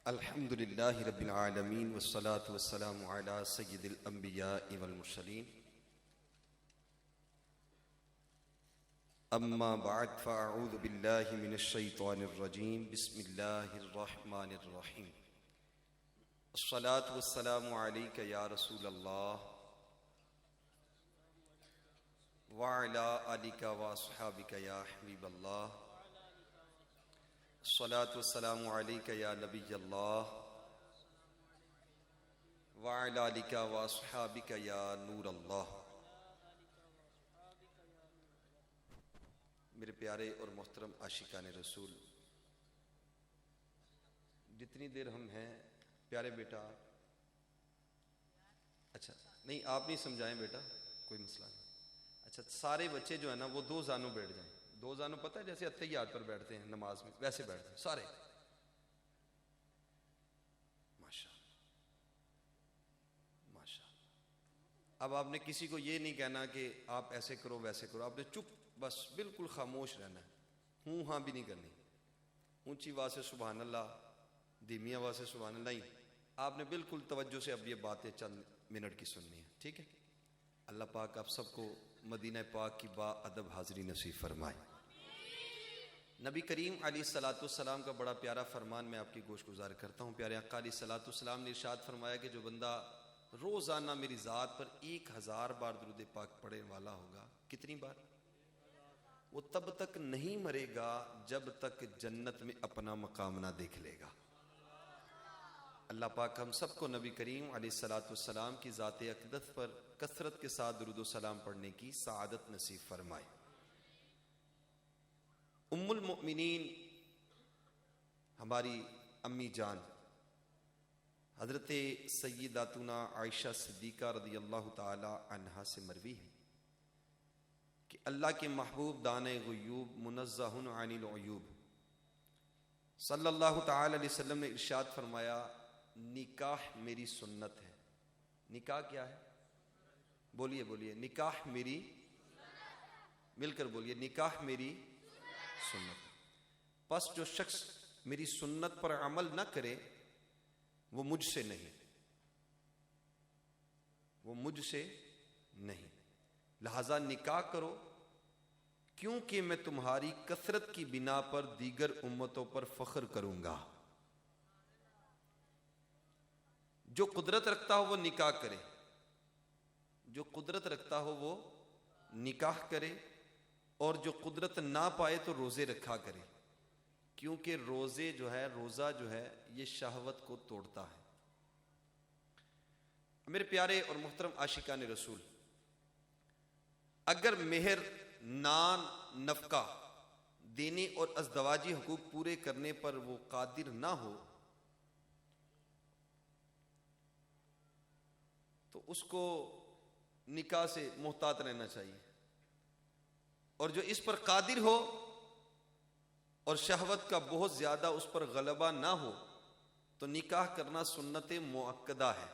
अल्हम्दुलिल्लाहि रब्बिल आलमीन वस्सलातु वस्सलामु अला सय्यिदिल अंबियाइ वल मुरसलीन अम्मा बअद फ़अऊज़ु बिल्लाहि मिनश शैतानिर रजीम बिस्मिल्लाहिर रहमानिर रहीम अस्सलातु वस्सलामु अलैका या रसूलल्लाह व अला आलिका व अस्हाबिका या हबीबल्लाह अस्सलातु वस्सलामु अलैका या नबियल्लाह व अला आलिका व अस्हाबिका या नूरल्लाह। मेरे प्यारे और मोहतरम आशिकाने रसूल, जितनी देर हम हैं, प्यारे बेटा, अच्छा नहीं आप नहीं समझाएं बेटा, कोई मसला नहीं। अच्छा सारे बच्चे जो है ना वो दो जानों बैठ जाएं। दो जानों पता है जैसे अत्तहियात पर बैठते हैं नमाज में, वैसे बैठते हैं सारे। माशाअल्लाह माशाअल्लाह। अब आपने किसी को ये नहीं कहना कि आप ऐसे करो वैसे करो, आपने चुप बस बिल्कुल खामोश रहना है। हूँ हाँ भी नहीं करनी, ऊंची आवाज से सुभान अल्लाह, धीमी आवाज से सुभान अल्लाह नहीं, आपने बिल्कुल तवज्जो से अब ये बातें चंद मिनट की सुननी है, ठीक है। अल्लाह पाक आप सबको मदीना पाक की बा अदब हाजिरी नसीब फरमाए। नबी करीम अलैहिस्सलाम का बड़ा प्यारा फरमान मैं आपकी गोशगुजार करता हूँ। प्यारे आका अलैहिस्सलाम ने इरशाद फरमाया कि जो बंदा रोजाना मेरी ज़ात पर 1000 बार दुरूद पाक पढ़ने वाला होगा, कितनी बार, वो तब तक नहीं मरेगा जब तक जन्नत में अपना मकाम ना देख लेगा। अल्लाह पाक हम सबको नबी करीम अलैहिस्सलाम की ज़ात अक़दस पर कसरत के साथ दुरूद सलाम पढ़ने की सआदत नसीब फरमाए। उम्मुल मोमिनीन हमारी अम्मी जान हजरत सय्यदातुना आयशा सिद्दीका रदियल्लाहु ताला अन्हा से मरवी है कि अल्लाह के महबूब दाने गुयूब मुनज़्ज़हुन अनिल उयूब सल्लल्लाहु ताला अलैहि वसल्लम ने इरशाद फरमाया, निकाह मेरी सुन्नत है। निकाह क्या है? बोलिए बोलिए, निकाह मेरी, मिलकर बोलिए, निकाह मेरी सुन्नत है। बस जो शख्स मेरी सुन्नत पर अमल न करे वो मुझसे नहीं, वो मुझसे नहीं। लिहाजा निकाह करो, क्योंकि मैं तुम्हारी कसरत की बिना पर दीगर उम्मतों पर फख्र करूंगा। जो कुदरत रखता हो वो निकाह करे, जो कुदरत रखता हो वो निकाह करे, और जो कुदरत ना पाए तो रोजे रखा करे, क्योंकि रोजे जो है, रोजा जो है ये शहवत को तोड़ता है। मेरे प्यारे और मोहतरम आशिकान रसूल, अगर मेहर, नान, नफका देने और अज़दवाजी हुकूक पूरे करने पर वो कादिर ना हो तो उसको निकाह से मोहतात रहना चाहिए, और जो इस पर कादिर हो और शहवत का बहुत ज्यादा उस पर गलबा ना हो तो निकाह करना सुन्नत मुअक्कदा है।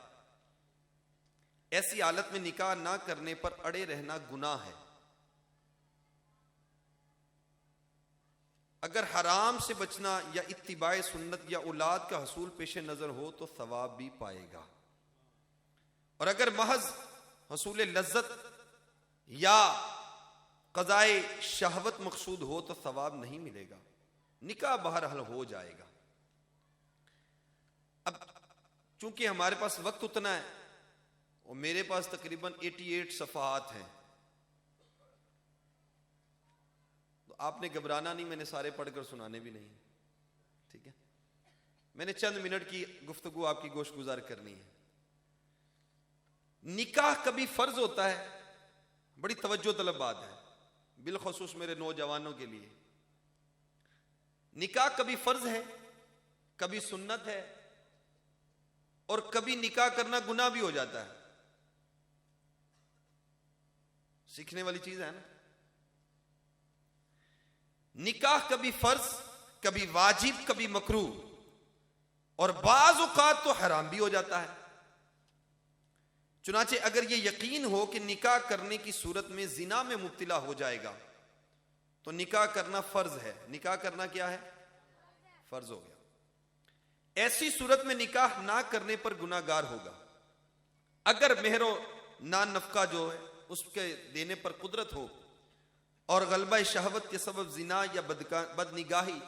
ऐसी हालत में निकाह ना करने पर अड़े रहना गुनाह है। अगर हराम से बचना या इत्तिबाए सुन्नत या औलाद का हसूल पेश नजर हो तो सवाब भी पाएगा, और अगर महज हसूल लज्जत या क़ज़ाए शहवत मकसूद हो तो सवाब नहीं मिलेगा। निकाह बहरहाल हो जाएगा। अब चूंकि हमारे पास वक्त उतना है और मेरे पास तकरीबन 88 सफ़हात हैं, तो आपने घबराना नहीं, मैंने सारे पढ़कर सुनाने भी नहीं, ठीक है। मैंने चंद मिनट की गुफ्तगू आपकी गोशगुजार करनी है। निकाह कभी फर्ज होता है, बड़ी तवज्जो तलब बात है, बिलखुसूस मेरे नौजवानों के लिए। निकाह कभी फर्ज है, कभी सुन्नत है, और कभी निकाह करना गुनाह भी हो जाता है। सीखने वाली चीज है ना। निकाह कभी फर्ज, कभी वाजिब, कभी मकरूह, और बाज़ औक़ात तो हराम भी हो जाता है। चुनाचे अगर ये यकीन हो कि निकाह करने की सूरत में जिना में मुब्तिला हो जाएगा तो निकाह करना फर्ज है। निकाह करना क्या है? फर्ज हो गया। ऐसी सूरत में निकाह ना करने पर गुनाहगार होगा। अगर मेहरो नान नफका जो है उसके देने पर कुदरत हो और गलबा शहवत के सबब जिना या बदनिगाही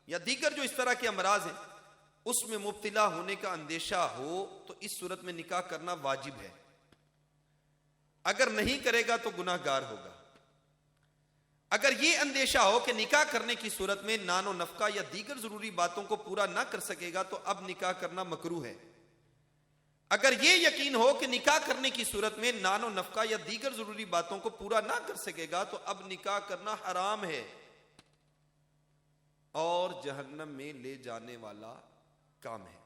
या दीगर जो इस तरह के अमराज हैं उसमें मुब्तिला होने का अंदेशा हो तो इस सूरत में निकाह करना वाजिब है। अगर नहीं करेगा तो गुनाहगार होगा। अगर यह अंदेशा हो कि निकाह करने की सूरत में नानो नफका या दीगर जरूरी बातों को पूरा ना कर सकेगा तो अब निकाह करना मकरूह है। अगर यह यकीन हो कि निकाह करने की सूरत में नानो नफका या दीगर जरूरी बातों को पूरा ना कर सकेगा तो अब निकाह करना हराम है और जहन्नम में ले जाने वाला काम है।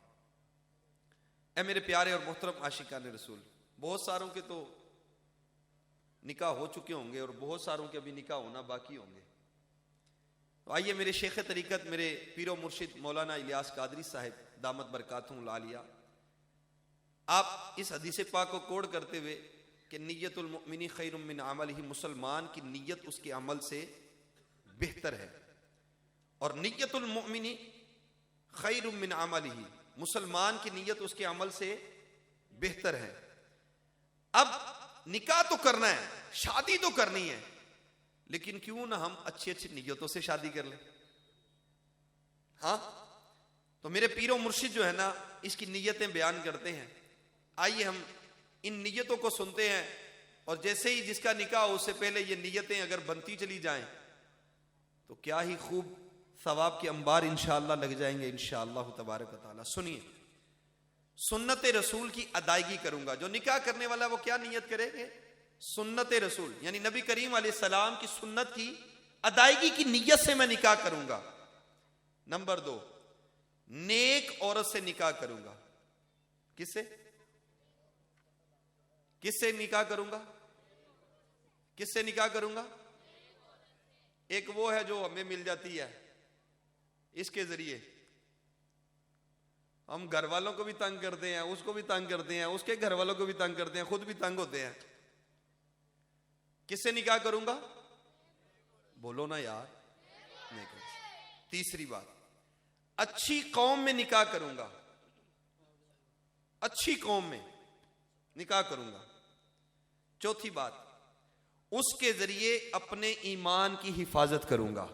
ऐ मेरे प्यारे और मोहतरम आशिकान रसूल, बहुत सारों के तो निकाह हो चुके होंगे और बहुत सारों के अभी निकाह होना बाकी होंगे। तो आइए मेरे शेख तरीकत, मेरे पीरो मुर्शिद मौलाना इलियास कादरी साहिब दामत बरकातुहुल आलिया, आप इस हदीस पाक को कोड करते हुए कि नियतुल मुमिनी खैरुम मिन अमलिही, मुसलमान की नियत उसके अमल से बेहतर है, और नियतुल मुमिनी खैरुम मिन अमलिही, मुसलमान की नियत उसके अमल से बेहतर है। अब निकाह तो करना है, शादी तो करनी है, लेकिन क्यों ना हम अच्छी अच्छी नियतों से शादी कर लें। हाँ, तो मेरे पीरो मुर्शिद जो है ना इसकी नियतें बयान करते हैं। आइए हम इन नियतों को सुनते हैं, और जैसे ही जिसका निकाह हो उससे पहले ये नियतें अगर बनती चली जाएं तो क्या ही खूब सवाब के अंबार इंशाअल्लाह लग जाएंगे इंशाअल्लाह तबारक व तआला। सुनिए, सुन्नत रसूल की अदायगी करूंगा। जो निकाह करने वाला वो क्या नियत करेंगे? सुन्नत रसूल, यानी नबी करीम अलैहिस्सलाम की सुन्नत की अदायगी की नियत से मैं निकाह करूंगा। नंबर 2, नेक औरत से निकाह करूंगा। किससे? किससे निकाह करूंगा? किससे निकाह करूंगा? एक वो है जो हमें मिल जाती है, इसके जरिए हम घर वालों को भी तंग करते हैं, उसको भी तंग करते हैं, उसके घर वालों को भी तंग करते हैं, खुद भी तंग होते हैं। किससे निकाह करूंगा? बोलो ना यार, नहीं कर। तीसरी बात, अच्छी कौम में निकाह करूंगा। अच्छी कौम में निकाह करूंगा। चौथी बात, उसके जरिए अपने ईमान की हिफाजत करूंगा।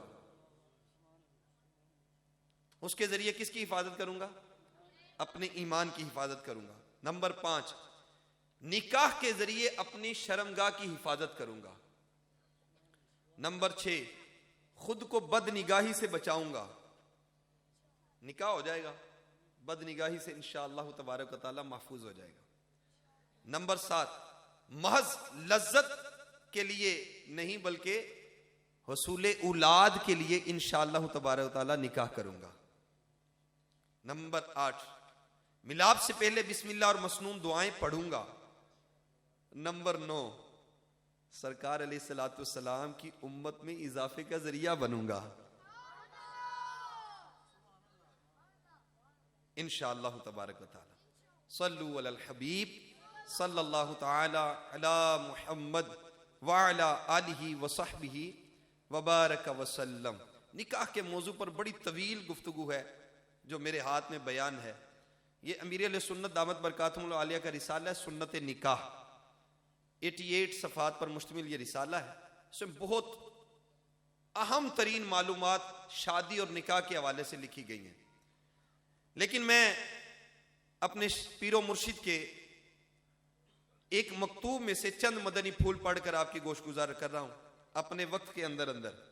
उसके जरिए किसकी हिफाजत करूंगा? अपने ईमान की हिफाजत करूंगा। नंबर 5, निकाह के जरिए अपनी शर्मगाह की हिफाजत करूंगा। नंबर 6, खुद को बदनिगाही से बचाऊंगा। निकाह हो जाएगा, बदनिगाही से इंशाअल्लाह तबारक व तआला महफूज हो जाएगा। नंबर 7, महज लज्जत के लिए नहीं बल्कि हुसूल औलाद के लिए इंशाअल्लाह तबारक व तआला निकाह करूंगा। नंबर 8, मिलाप से पहले बिस्मिल्लाह और मसनून दुआएं पढ़ूंगा। नंबर 9, सरकार अलैहिस्सलातु वस्सलाम की उम्मत में इजाफे का जरिया बनूंगा इंशाअल्लाह तबारक व तआला। सल्लु अलल हबीब सल्लल्लाहु तआला अला मुहम्मद व अला आलिहि व सहबिहि व बारक व सल्लम। निकाह के मौजू पर बड़ी तवील गुफ्तगू है जो मेरे हाथ में बयान है। ये अमीर अहले सुन्नत दामत बरकातुहुल आलिया का रिसाला है, सुन्नत निकाह। 88 सफ़ात पर मुश्तमिल ये रिसाला है। इसमें बहुत अहम तरीन मालूमात शादी और निकाह के हवाले से लिखी गई हैं। लेकिन मैं अपने पीरो मुर्शिद के एक मकतूब में से चंद मदनी फूल पढ़कर आपकी गोशगुजार कर रहा हूं अपने वक्त के अंदर अंदर।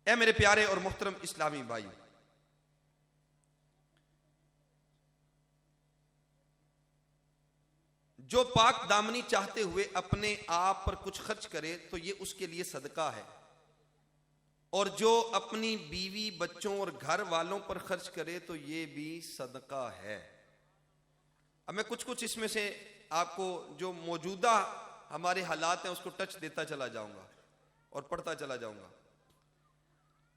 ऐ मेरे प्यारे और मोहतरम इस्लामी भाई, जो पाक दामनी चाहते हुए अपने आप पर कुछ खर्च करे तो ये उसके लिए सदका है, और जो अपनी बीवी बच्चों और घर वालों पर खर्च करे तो ये भी सदका है। अब मैं कुछ कुछ इसमें से आपको जो मौजूदा हमारे हालात हैं उसको टच देता चला जाऊंगा और पढ़ता चला जाऊंगा।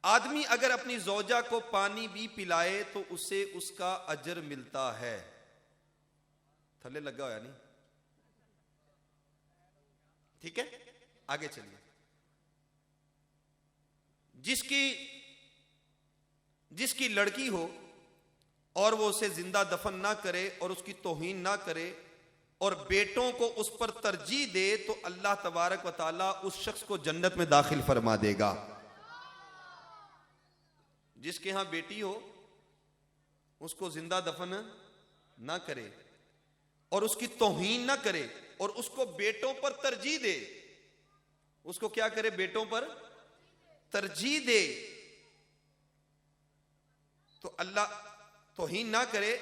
आदमी अगर अपनी ज़ौजा को पानी भी पिलाए तो उसे उसका अजर मिलता है। थल्ले लगा होया नहीं? ठीक है, आगे चलिए। जिसकी लड़की हो और वो उसे जिंदा दफन ना करे और उसकी तौहीन ना करे और बेटों को उस पर तरजीह दे, तो अल्लाह तबारक व तआला उस शख्स को जन्नत में दाखिल फरमा देगा। जिसके यहां बेटी हो उसको जिंदा दफन ना करे और उसकी तौहीन ना करे और उसको बेटों पर तरजीह दे, उसको क्या करे, बेटों पर तरजीह दे, तो अल्लाह तौहीन ना करे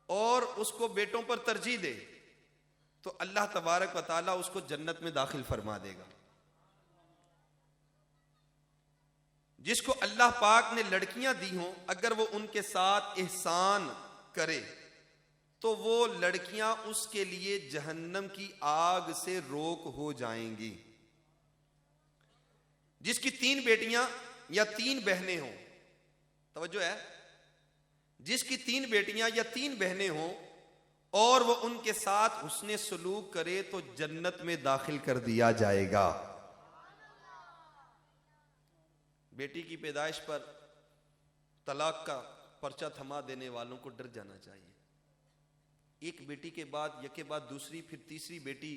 और उसको बेटों पर तरजीह दे, तो अल्लाह तबारक व तआला उसको जन्नत में दाखिल फरमा देगा। जिसको अल्लाह पाक ने लड़कियां दी हों, अगर वो उनके साथ एहसान करे तो वो लड़कियां उसके लिए जहन्नम की आग से रोक हो जाएंगी। जिसकी 3 बेटियां या 3 बहनें हों, तवज्जो है, जिसकी 3 बेटियां या 3 बहनें हों और वो उनके साथ हुस्ने सलूक करे तो जन्नत में दाखिल कर दिया जाएगा। बेटी की पैदाइश पर तलाक का पर्चा थमा देने वालों को डर जाना चाहिए। एक बेटी के बाद यके बाद दूसरी, फिर तीसरी बेटी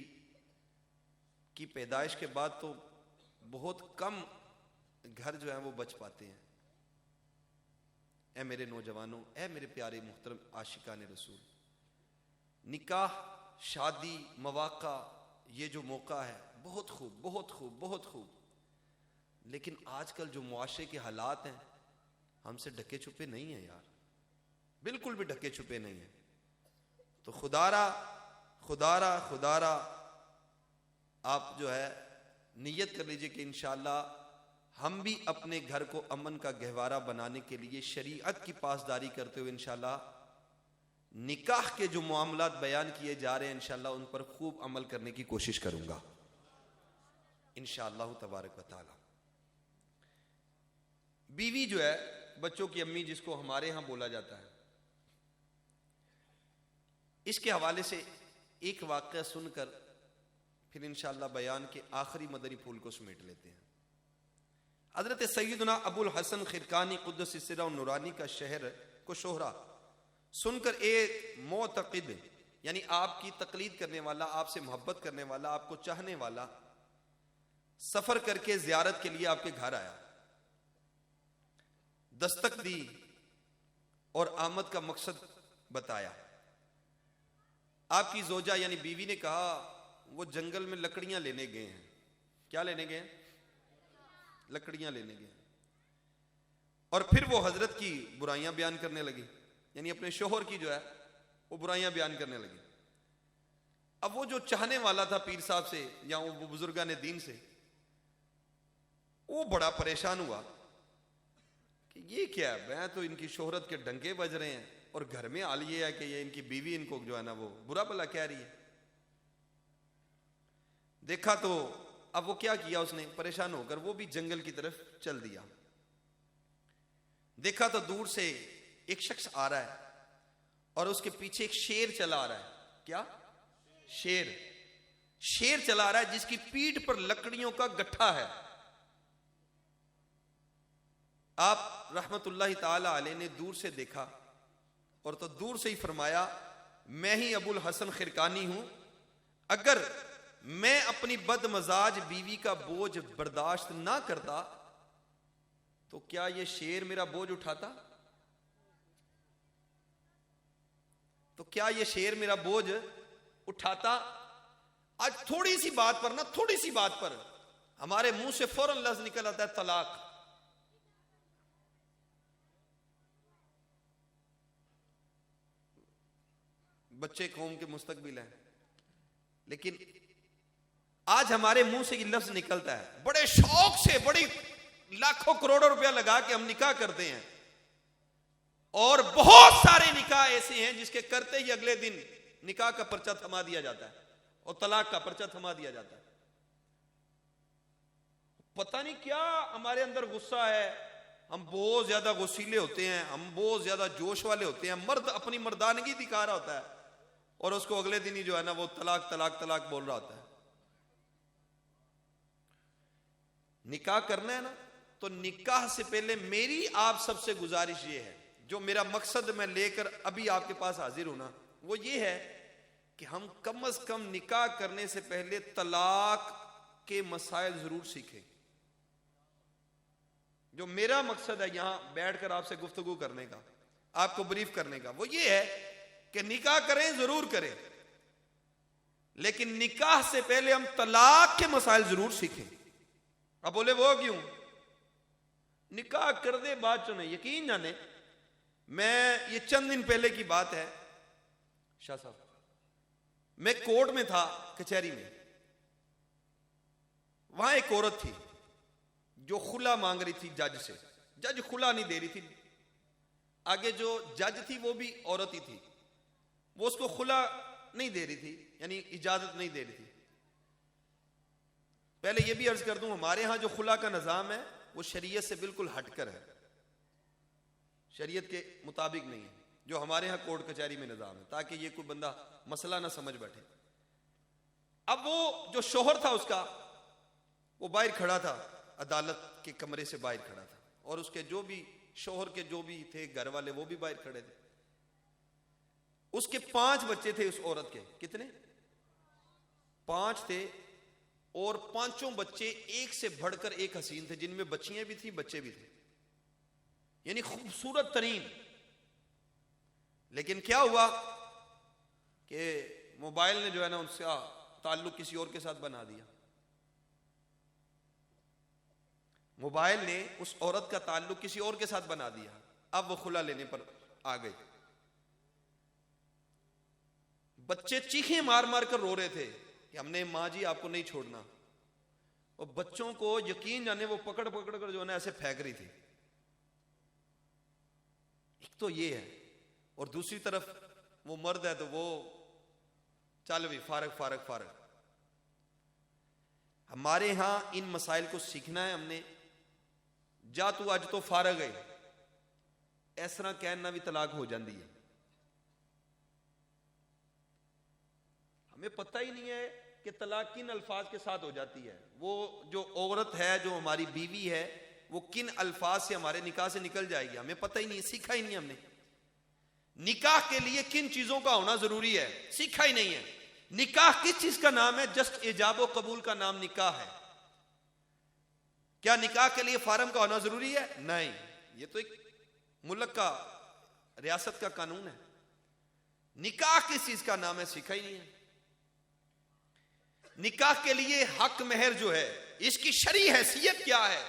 की पैदाइश के बाद तो बहुत कम घर जो है वो बच पाते हैं। ऐ मेरे नौजवानों, ऐ मेरे प्यारे मुहतरम आशिकाने रसूल, निकाह, शादी, मवाका, ये जो मौका है बहुत खूब, बहुत खूब, बहुत खूब, लेकिन आजकल जो मुआशरे के हालात हैं हमसे ढके छुपे नहीं है यार, बिल्कुल भी ढके छुपे नहीं है। तो खुदारा खुदारा खुदारा आप जो है नियत कर लीजिए कि इंशाअल्लाह हम भी अपने घर को अमन का गहवारा बनाने के लिए शरीयत की पासदारी करते हुए इंशाअल्लाह निकाह के जो मामलात बयान किए जा रहे हैं इंशाअल्लाह उन पर खूब अमल करने की कोशिश करूंगा इंशाअल्लाह तबारक व तआला। बीवी जो है, बच्चों की अम्मी जिसको हमारे यहां बोला जाता है, इसके हवाले से एक वाक़या सुनकर फिर इंशाअल्लाह बयान के आखिरी मदनी फूल को समेट लेते हैं। हजरत सैयदना अबुल हसन खिरकानी कुद्दस सिर्रा नूरानी का शहर को शोहरा सुनकर एक मोतक़िद, यानी आपकी तकलीद करने वाला, आपसे मोहब्बत करने वाला, आपको चाहने वाला, सफर करके जियारत के लिए आपके घर आया, दस्तक दी और आमद का मकसद बताया। आपकी जोजा यानी बीवी ने कहा वो जंगल में लकड़ियां लेने गए हैं। क्या लेने गए? लकड़ियां लेने गए। और फिर वो हजरत की बुराइयां बयान करने लगी, यानी अपने शोहर की जो है वो बुराइयां बयान करने लगी। अब वो जो चाहने वाला था पीर साहब से या वो बुजुर्गान दीन से, वो बड़ा परेशान हुआ कि ये क्या है, मैं तो इनकी शोहरत के डंके बज रहे हैं और घर में हाल ये है कि ये इनकी बीवी इनको जो है ना वो बुरा भला कह रही है। देखा तो अब वो क्या किया उसने, परेशान होकर वो भी जंगल की तरफ चल दिया। देखा तो दूर से एक शख्स आ रहा है और उसके पीछे एक शेर चला आ रहा है। क्या? शेर चला आ रहा है जिसकी पीठ पर लकड़ियों का गट्ठा है। आप रहमतुल्लाहि ताला अलैह ने दूर से देखा और तो दूर से ही फरमाया, मैं ही अबुल हसन खिरकानी हूं, अगर मैं अपनी बदमजाज बीवी का बोझ बर्दाश्त ना करता तो क्या ये शेर मेरा बोझ उठाता? तो क्या ये शेर मेरा बोझ उठाता? आज थोड़ी सी बात पर ना, थोड़ी सी बात पर हमारे मुंह से फौरन लफ्ज निकल आता है तलाक। बच्चे कौम के मुस्तकबिल हैं, लेकिन आज हमारे मुंह से ये लफ्ज निकलता है। बड़े शौक से, बड़ी लाखों करोड़ों रुपया लगा के हम निकाह करते हैं और बहुत सारे निकाह ऐसे हैं जिसके करते ही अगले दिन निकाह का पर्चा थमा दिया जाता है और तलाक का पर्चा थमा दिया जाता है। पता नहीं क्या हमारे अंदर गुस्सा है, हम बहुत ज्यादा गुस्सीले होते हैं, हम बहुत ज्यादा जोश वाले होते हैं। मर्द अपनी मर्दानगी दिखा रहा होता है और उसको अगले दिन ही जो है ना वो तलाक तलाक तलाक बोल रहा होता है। निकाह करना है ना तो निकाह से पहले मेरी आप सबसे गुजारिश ये है, जो मेरा मकसद मैं लेकर अभी आपके पास हाजिर हूं ना, वो ये है कि हम कम से कम निकाह करने से पहले तलाक के मसाइल जरूर सीखें। जो मेरा मकसद है यहां बैठकर आपसे गुफ्तगू करने का, आपको ब्रीफ करने का, वो ये है कि निकाह करें, जरूर करें, लेकिन निकाह से पहले हम तलाक के मसाइल जरूर सीखें। अब बोले वो क्यों? निकाह कर दे बाद चुने, यकीन जाने, मैं ये चंद दिन पहले की बात है शाह साहब, मैं कोर्ट में था, कचहरी में, वहां एक औरत थी जो खुला मांग रही थी जज से। जज खुला नहीं दे रही थी, आगे जो जज थी वो भी औरत ही थी, वो उसको खुला नहीं दे रही थी, यानी इजाजत नहीं दे रही थी। पहले ये भी अर्ज कर दूं, हमारे यहां जो खुला का निजाम है वो शरीयत से बिल्कुल हटकर है, शरीयत के मुताबिक नहीं है जो हमारे यहां कोर्ट कचहरी में निजाम है, ताकि ये कोई बंदा मसला ना समझ बैठे। अब वो जो शोहर था उसका, वो बाहर खड़ा था, अदालत के कमरे से बाहर खड़ा था, और उसके जो भी शोहर के जो भी थे घर वाले वो भी बाहर खड़े थे। उसके 5 बच्चे थे उस औरत के, कितने? 5 थे, और 5 बच्चे एक से बढ़कर एक हसीन थे, जिनमें बच्चियां भी थी बच्चे भी थे, यानी खूबसूरत तरीन। लेकिन क्या हुआ कि मोबाइल ने जो है ना उनका ताल्लुक किसी और के साथ बना दिया। मोबाइल ने उस औरत का ताल्लुक किसी और के साथ बना दिया। अब वो खुला लेने पर आ गए। बच्चे चीखें मार मार कर रो रहे थे कि हमने मां जी आपको नहीं छोड़ना, और बच्चों को यकीन जाने वो पकड़ पकड़ कर जो है ना ऐसे फेंक रही थी। एक तो ये है, और दूसरी तरफ वो मर्द है तो वो चल भी फारग फारग फारग। हमारे यहां इन मसाइल को सीखना है हमने। जा तू अज तो फारग है, इस तरह कहना भी तलाक हो जाती है। हमें पता ही नहीं है कि तलाक किन अल्फाज के साथ हो जाती है। वो जो औरत है, जो हमारी बीवी है, वो किन अल्फाज से हमारे निकाह से निकल जाएगी, हमें पता ही नहीं, सीखा ही नहीं हमने। निकाह के लिए किन चीजों का होना जरूरी है, सीखा ही नहीं है। निकाह किस चीज का नाम है? जस्ट इजाब कबूल का नाम निकाह है। क्या निकाह के लिए फार्म का होना जरूरी है? नहीं, ये तो एक मुल्क का, रियासत का कानून है। निकाह किस चीज का नाम है, सीखा ही नहीं है। निकाह के लिए हक मेहर जो है, इसकी शरई हैसियत क्या है,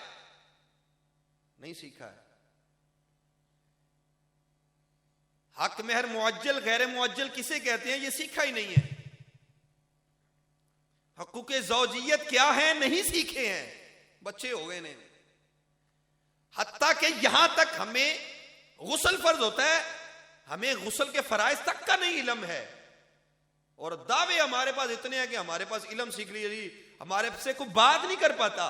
नहीं सीखा है। हक मेहर मुअज्जल गैर मुअज्जल किसे कहते हैं, ये सीखा ही नहीं है। हकूक़े ज़ौजियत क्या है, नहीं सीखे हैं, बच्चे हो गए ने। हत्ता कि यहां तक हमें गुस्ल फर्ज होता है, हमें गुस्ल के फराइज तक का नहीं इल्म है, और दावे हमारे पास इतने हैं कि हमारे पास इल्म सीख लीजिए, हमारे से कोई बात नहीं कर पाता।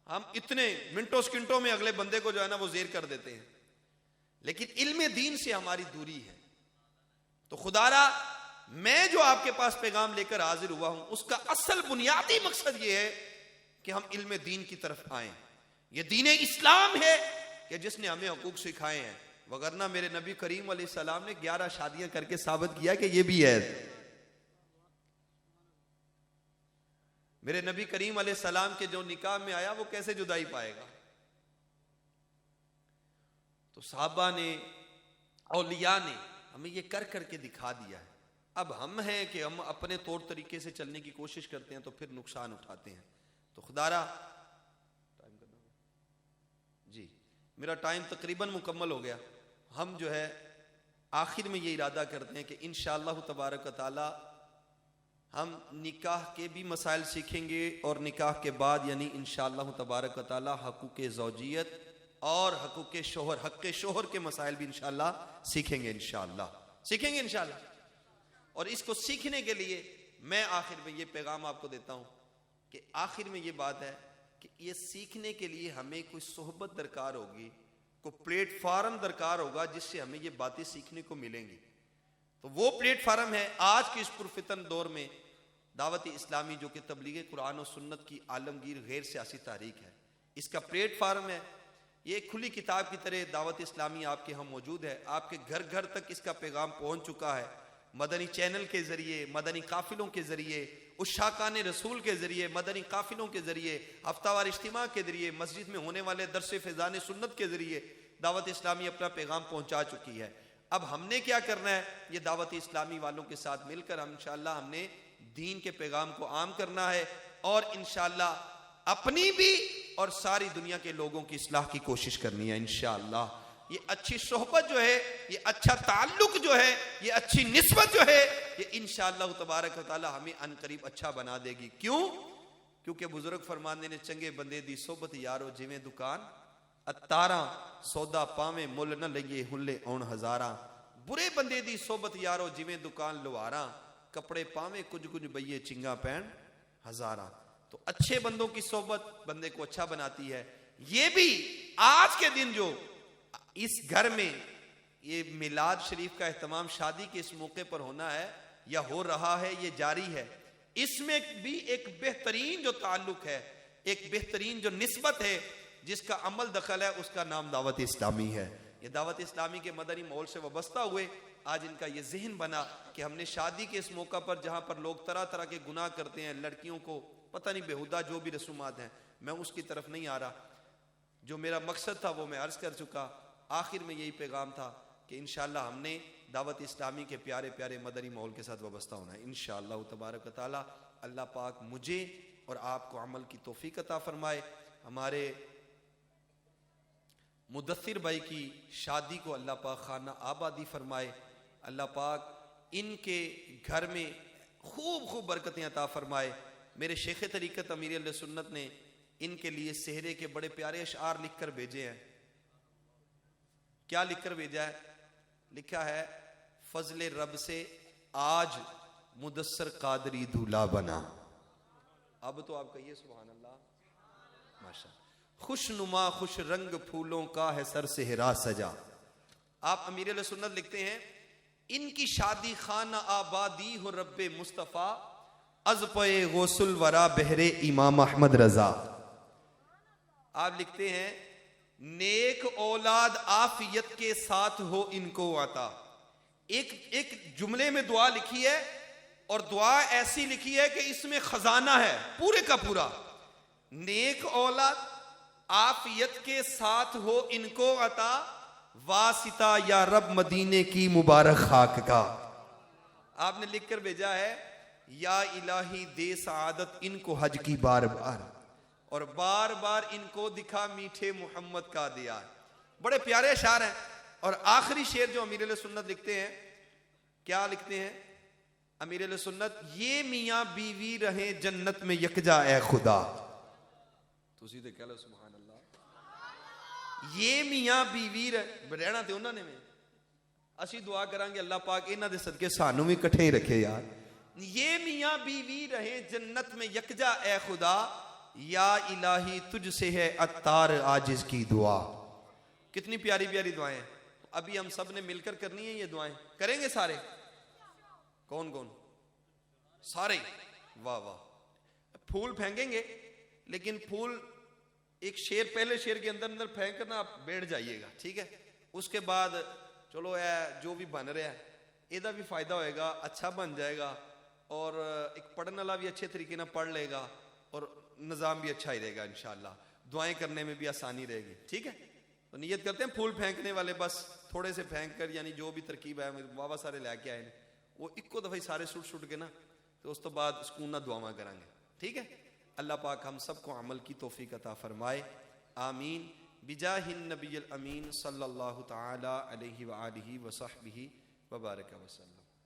हम इतने मिनटों सेकंडों में अगले बंदे को जो है ना वो जेर कर देते हैं, लेकिन इल्म दीन से हमारी दूरी है। तो खुदारा, मैं जो आपके पास पैगाम लेकर हाजिर हुआ हूं, उसका असल बुनियादी मकसद यह है कि हम इल्म दीन की तरफ आए। यह दीन इस्लाम है कि जिसने हमें हकूक सिखाए हैं, वगरना मेरे नबी करीम अलैहिस्सलाम ने 11 शादियां करके साबित किया कि यह भी है। मेरे नबी करीम अलैहिस्सलाम के जो निकाह में आया वो कैसे जुदाई पाएगा? तो साहबा ने, औलिया ने हमें ये कर करके दिखा दिया है। अब हम हैं कि हम अपने तौर तरीके से चलने की कोशिश करते हैं तो फिर नुकसान उठाते हैं। तो खुदारा, टाइम करना जी, मेरा टाइम तकरीबन मुकम्मल हो गया। हम जो है आखिर में ये इरादा करते हैं कि इंशाअल्लाह तबारक व तआला हम निकाह के भी मसाइल सीखेंगे, और निकाह के बाद यानी इंशाअल्लाह तबारक व तआला हकूक़े ज़ौजियत और हकूक़े शोहर, हक़ शोहर के मसाइल भी इंशाअल्लाह सीखेंगे, इंशाअल्लाह। और इसको सीखने के लिए मैं आखिर में ये पैगाम आपको देता हूं कि आखिर में ये बात है कि ये सीखने के लिए हमें कोई सोहबत दरकार होगी, कोई प्लेटफार्म दरकार होगा जिससे हमें ये बातें सीखने को मिलेंगी। तो वो प्लेटफार्म है आज के इस पुरफितन दौर में दावत इस्लामी, जो कि तबलीग कुरान और सुन्नत की आलमगीर गैर सियासी तहरीक है। इसका प्लेटफार्म है। ये एक खुली किताब की तरह दावत इस्लामी आपके हम मौजूद है, आपके घर घर तक इसका पैगाम पहुंच चुका है। मदनी चैनल के जरिए, मदनी काफिलों के जरिए, उशाकान रसूल के जरिए, मदनी काफिलों के जरिए, हफ्तावार इज्तिमा के जरिए, मस्जिद में होने वाले दरस फैजान सुन्नत के जरिए दावत इस्लामी अपना पैगाम पहुंचा चुकी है। अब हमने क्या करना है, ये दावत इस्लामी वालों के साथ मिलकर हम इंशाअल्लाह हमने दीन के पैगाम को आम करना है और इंशाअल्लाह अपनी भी और सारी दुनिया के लोगों की इस्लाह की कोशिश करनी है इंशाअल्लाह। ये अच्छी सोहबत जो है, ये अच्छा ताल्लुक जो है, ये अच्छी निस्बत जो है, ये इंशाअल्लाह तबारक व तआला हमें अनकरीब अच्छा बना देगी। क्यों? क्योंकि बुजुर्ग फरमाते ने चंगे बंदे दी सोहबत यारो जिवें दुकान अतारा सौदा पावे मुल न लइए हुल्ले औण हजारा। बुरे बंदे दी सोहबत यारो जिवें दुकान लुहारा कपड़े पावे कुछ कुछ बइये चिंगा पैण हजारा। तो अच्छे बंदों की सोहबत बंदे को अच्छा बनाती है। ये भी आज के दिन जो इस घर में ये मिलाद शरीफ का एहतमाम शादी के इस मौके पर होना है या हो रहा है, ये जारी है, इसमें भी एक बेहतरीन जो ताल्लुक है, एक बेहतरीन जो निस्बत है, जिसका अमल दखल है, उसका नाम दावत इस्लामी है। ये दावत इस्लामी के मदनी माहौल से वाबस्ता हुए आज इनका ये जहन बना कि हमने शादी के इस मौका पर, जहां पर लोग तरह तरह के गुनाह करते हैं, लड़कियों को पता नहीं बेहुदा जो भी रसूमात हैं, मैं उसकी तरफ नहीं आ रहा। जो मेरा मकसद था वो मैं अर्ज कर चुका। आखिर में यही पैगाम था कि इंशाअल्लाह हमने दावत इस्लामी के प्यारे प्यारे मदनी माहौल के साथ वाबस्ता होना है इंशाअल्लाह तबारक व तआला। अल्लाह पाक मुझे और आपको अमल की तौफीक अता फरमाए। हमारे मुदस्सिर भाई की शादी को अल्लाह पाक खाना आबादी फरमाए। अल्लाह पाक इनके घर में खूब खूब बरकतें अता फरमाए। मेरे शेख तरीक़त अमीर अहले सुन्नत ने इनके लिए सेहरे के बड़े प्यारे अशआर लिख कर भेजे हैं। क्या लिख कर भेजा है? लिखा है, फजले रब से आज मुदस्सर कादरी दूल्हा बना। अब तो आप कहिए सुभान अल्लाह, माशा। खुशनुमा खुश रंग फूलों का है सर सेहरा सजा। आप अमीर अहले सुन्नत लिखते हैं, इनकी शादी खाना आबादी हो रब्बे मुस्तफ़ा अज पे गौसुल वरा बहरे इमाम अहमद रजा। आप लिखते हैं, नेक औलाद आफियत के साथ हो इनको आता। एक जुमले में दुआ लिखी है और दुआ ऐसी लिखी है कि इसमें खजाना है पूरे का पूरा। नेक औलाद आफियत के साथ हो इनको अता वासिता या रब मदीने की मुबारक खाक का। आपने लिखकर भेजा है, या इलाही दे सआदत इनको हज की बार बार और बार बार इनको दिखा मीठे मोहम्मद का दिया। बड़े प्यारे अशार हैं। और आखिरी शेर जो अमीर अहले सुन्नत लिखते हैं, क्या लिखते हैं अमीर अहले सुन्नत? ये मियां बीवी रहे जन्नत में यकजा ए खुदा। तुसी ते कह लो सुभान अल्लाह। ये मियां बीवी रहना ते उन्होंने में, असी दुआ करांगे अल्लाह पाक इन्हां दे सदके सानू भी इकट्ठे ही रखे यार। ये मियां बीवी रहे जन्नत में यकजा ए खुदा, या इलाही तुझसे है अत्तार आजिज की दुआ। कितनी प्यारी प्यारी दुआएं। अभी हम सब ने मिलकर करनी है ये दुआएं। करेंगे सारे? कौन कौन? सारे? वाह वाह। फूल फेंकेंगे, लेकिन फूल एक शेर, पहले शेर के अंदर अंदर फेंक कर ना आप बैठ जाइएगा, ठीक है? उसके बाद चलो जो भी बन रहा है एदा भी फायदा होएगा, अच्छा बन जाएगा और एक पढ़ने वाला भी अच्छे तरीके ना पढ़ लेगा और निज़ाम भी अच्छा ही रहेगा इंशाअल्लाह। दुआएं करने में भी आसानी रहेगी, ठीक है? तो नियत करते हैं फूल फेंकने वाले बस थोड़े से फेंक कर, यानी जो भी तरकीब है बाबा सारे लैके आए वो इक्को दफा सारे सुट सुट के ना, तो उस तो बाद सुकून ना दुआवां करांगे, ठीक है? अल्लाह पाक हम सबको अमल की तौफीक अता फरमाए। आमीन बिजाहिन नबियल अमीन सल्लल्लाहु तआला अलैहि व आलिहि व सहबिहि व बारक वसल्लम।